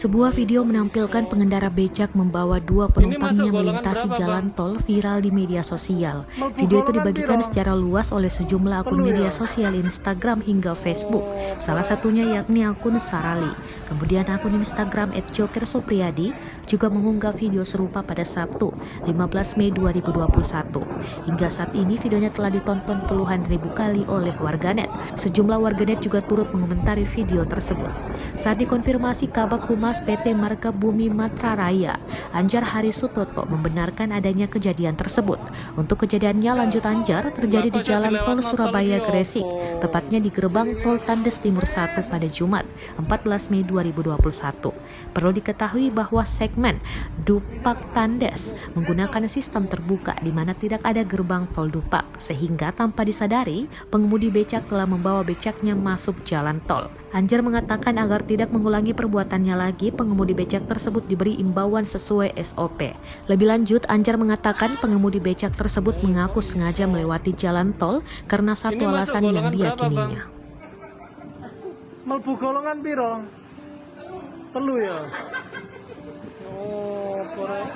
Sebuah video menampilkan pengendara becak membawa dua penumpangnya melintasi jalan tol viral di media sosial. Video itu dibagikan secara luas oleh sejumlah akun media sosial Instagram hingga Facebook. Salah satunya yakni akun Sarali. Kemudian akun Instagram @jokersupriyadi juga mengunggah video serupa pada Sabtu, 15 Mei 2021. Hingga saat ini videonya telah ditonton puluhan ribu kali oleh warganet. Sejumlah warganet juga turut mengomentari video tersebut. Saat dikonfirmasi Kabag Humas PT Marga Bumi Matra Raya, Anjar Harisutoto membenarkan adanya kejadian tersebut. Untuk kejadiannya, lanjut Anjar, terjadi di Jalan Tol Surabaya Gresik, tepatnya di gerbang Tol Tandes Timur 1 pada Jumat, 14 Mei 2021. Perlu diketahui bahwa segmen Dupak Tandes menggunakan sistem terbuka di mana tidak ada gerbang tol Dupak, sehingga tanpa disadari, pengemudi becak telah membawa becaknya masuk jalan tol. Anjar mengatakan agar tidak mengulangi perbuatannya lagi, pengemudi becak tersebut diberi imbauan sesuai SOP. Lebih lanjut, Anjar mengatakan pengemudi becak tersebut mengaku sengaja melewati jalan tol karena satu alasan yang diyakininya. Melbu golongan piro? Telu ya? Oh, korek.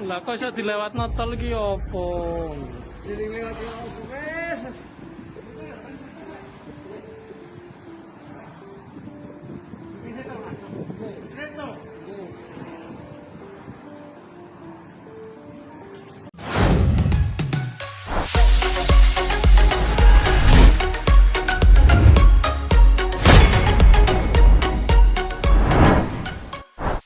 Lah kok iso dilewatno tol iki opo? Dilewati opo wes.